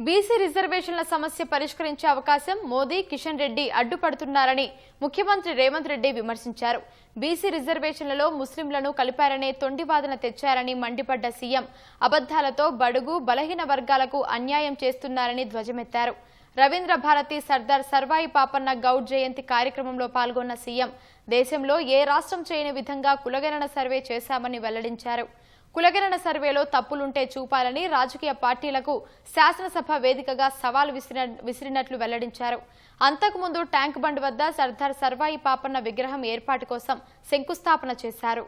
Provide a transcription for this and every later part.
BC రిజర్వేషన్ల సమస్య పరిష్కరించే అవకాశం మోదీ కిషన్ రెడ్డి అడ్డుపడుతున్నారని ముఖ్యమంత్రి రేవంత్ రెడ్డి విమర్శించారు. బీసీ రిజర్వేషన్లలో ముస్లింలను కలిపారనే తొండివాదన తెచ్చారని మండిపడ్డ సీఎం అబద్ధాలతో బడుగు బలహీన వర్గాలకు అన్యాయం చేస్తున్నారని ధ్వజమెత్తారు. రవీంద్ర భారతి సర్దార్ సర్వాయి పాపన్న గౌడ్ జయంతి కార్యక్రమంలో పాల్గొన్న సీఎం దేశంలో ఏ రాష్ట్రం చేయని విధంగా కులగణన సర్వే చేశామని వెల్లడించారు. కులగణన సర్వేలో తప్పులుంటే చూపాలని రాజకీయ పార్టీలకు శాసనసభ వేదికగా సవాల్ విసిరినట్లు వెల్లడించారు. అంతకుముందు ట్యాంక్ బండ్ వద్ద సర్దార్ సర్వాయి పాపన్న విగ్రహం ఏర్పాటు కోసం శంకుస్థాపన చేశారు.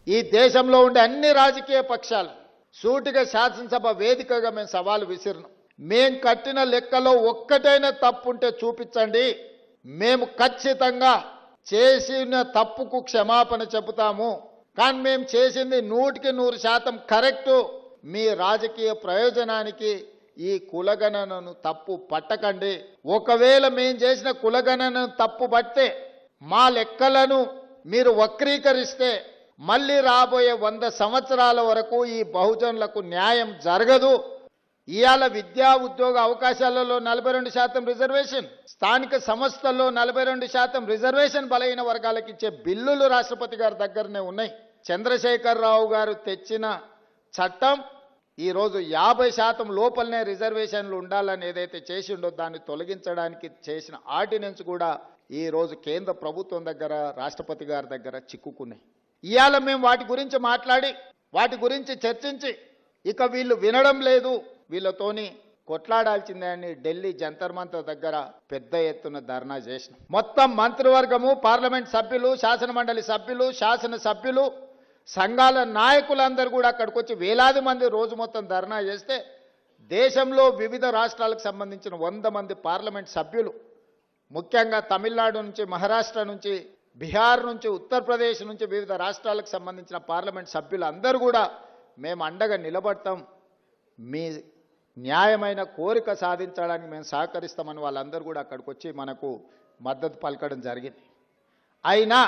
ఈ దేశంలో ఉండే అన్ని రాజకీయ పక్షాలు సూటిగా శాసనసభ వేదికగా మేము సవాలు విసిరినాం. మేం కట్టిన లెక్కలో ఒక్కటైనా తప్పుంటే చూపించండి, మేము ఖచ్చితంగా చేసిన తప్పుకు క్షమాపణ చెబుతాము. కానీ మేము చేసింది 100% కరెక్టు. మీ రాజకీయ ప్రయోజనానికి ఈ కులగణనను తప్పు పట్టకండి. ఒకవేళ మేము చేసిన కులగణనను తప్పు పడితే మా లెక్కలను మీరు వక్రీకరిస్తే మళ్ళీ రాబోయే 100 సంవత్సరాల వరకు ఈ బహుజనులకు న్యాయం జరగదు. ఇవాళ విద్యా ఉద్యోగ అవకాశాలలో 42% రిజర్వేషన్, స్థానిక సంస్థల్లో 42% రిజర్వేషన్ బలహీన వర్గాలకు ఇచ్చే బిల్లులు రాష్ట్రపతి గారి దగ్గరనే ఉన్నాయి. చంద్రశేఖరరావు గారు తెచ్చిన చట్టం ఈరోజు 50% లోపలనే రిజర్వేషన్లు ఉండాలని ఏదైతే చేసిండో దాన్ని తొలగించడానికి చేసిన ఆర్డినెన్స్ కూడా ఈరోజు కేంద్ర ప్రభుత్వం దగ్గర రాష్ట్రపతి గారి దగ్గర చిక్కుకున్నాయి. ఇవాళ మేము వాటి గురించి మాట్లాడి వాటి గురించి చర్చించి ఇక వీళ్ళు వినడం లేదు, వీళ్ళతోని కొట్లాడాల్సిందే అని ఢిల్లీ జంతర్ మంతర్ దగ్గర పెద్ద ఎత్తున ధర్నా చేసినాం. మొత్తం మంత్రివర్గము, పార్లమెంట్ సభ్యులు, శాసనమండలి సభ్యులు, శాసనసభ్యులు, సంఘాల నాయకులందరూ కూడా అక్కడికి వచ్చి వేలాది మంది రోజు మొత్తం ధర్నా చేస్తే దేశంలో వివిధ రాష్ట్రాలకు సంబంధించిన 100 మంది పార్లమెంట్ సభ్యులు, ముఖ్యంగా తమిళనాడు నుంచి, మహారాష్ట్ర నుంచి, బీహార్ నుంచి, ఉత్తరప్రదేశ్ నుంచి వివిధ రాష్ట్రాలకు సంబంధించిన పార్లమెంట్ సభ్యులు అందరూ కూడా మేము అండగా నిలబడతాం, మీ న్యాయమైన కోరిక సాధించడానికి మేము సహకరిస్తామని వాళ్ళందరూ కూడా అక్కడికి వచ్చి మనకు మద్దతు పలకడం జరిగింది. అయినా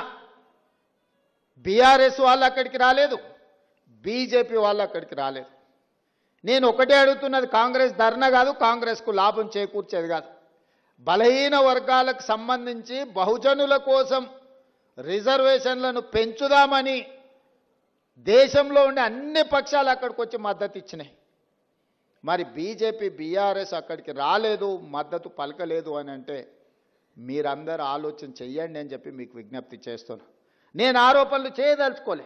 బీఆర్ఎస్ వాళ్ళు అక్కడికి రాలేదు, బీజేపీ వాళ్ళు అక్కడికి రాలేదు. నేను ఒకటే అడుగుతున్నది, కాంగ్రెస్ ధర్నా కాదు, కాంగ్రెస్కు లాభం చేకూర్చేది కాదు. బలహీన వర్గాలకు సంబంధించి బహుజనుల కోసం రిజర్వేషన్లను పెంచుదామని దేశంలో ఉండే అన్ని పక్షాలు అక్కడికి వచ్చి మద్దతు ఇచ్చినాయి. మరి బీజేపీ బీఆర్ఎస్ అక్కడికి రాలేదు, మద్దతు పలకలేదు అని అంటే మీరందరూ ఆలోచన చెయ్యండి అని చెప్పి మీకు విజ్ఞప్తి చేస్తున్నా. నేను ఆరోపణలు చేయదలుచుకోలే,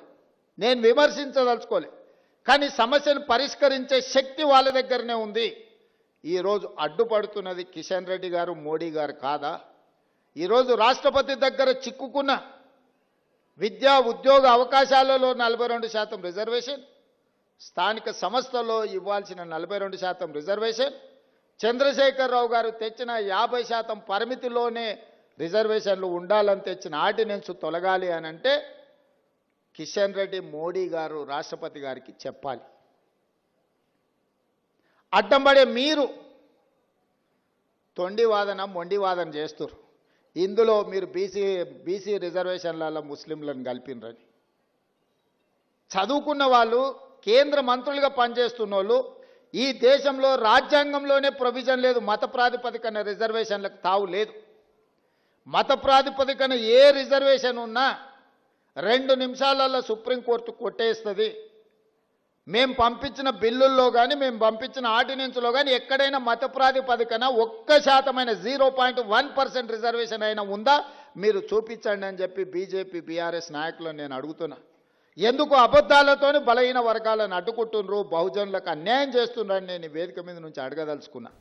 నేను విమర్శించదలుచుకోలే, కానీ సమస్యను పరిష్కరించే శక్తి వాళ్ళ దగ్గరనే ఉంది. ఈరోజు అడ్డుపడుతున్నది కిషన్ రెడ్డి గారు, మోడీ గారు కాదా? ఈరోజు రాష్ట్రపతి దగ్గర చిక్కుకున్న విద్యా ఉద్యోగ అవకాశాలలో 42% రిజర్వేషన్, స్థానిక సంస్థల్లో ఇవ్వాల్సిన 42% రిజర్వేషన్, చంద్రశేఖరరావు గారు తెచ్చిన 50% పరిమితిలోనే రిజర్వేషన్లు ఉండాలని తెచ్చిన ఆర్డినెన్స్ తొలగాలి అని అంటే కిషన్ రెడ్డి, మోడీ గారు రాష్ట్రపతి గారికి చెప్పాలి. అడ్డంపడే మీరు తొండివాదన మొండివాదన చేస్తున్నారు. ఇందులో మీరు బీసీ రిజర్వేషన్లలో ముస్లింలను కలిపినరని, చదువుకున్న వాళ్ళు, కేంద్ర మంత్రులుగా పనిచేస్తున్న వాళ్ళు, ఈ దేశంలో రాజ్యాంగంలోనే ప్రొవిజన్ లేదు, మత ప్రాతిపదికన రిజర్వేషన్లకు తావు లేదు. మత ప్రాతిపదికన ఏ రిజర్వేషన్ ఉన్నా 2 నిమిషాలలో సుప్రీంకోర్టు కొట్టేస్తుంది. మేము పంపించిన బిల్లుల్లో కానీ, మేము పంపించిన ఆర్డినెన్స్లో కానీ ఎక్కడైనా మత ప్రాతిపదికన 1% 0.1% రిజర్వేషన్ అయినా ఉందా మీరు చూపించండి అని చెప్పి బీజేపీ బీఆర్ఎస్ నాయకులను నేను అడుగుతున్నా. ఎందుకు అబద్ధాలతోని బలహీన వర్గాలను అడ్డుకుంటున్నారు, బహుజనులకు అన్యాయం చేస్తున్నారని నేను వేదిక మీద నుంచి అడగదలుచుకున్నా.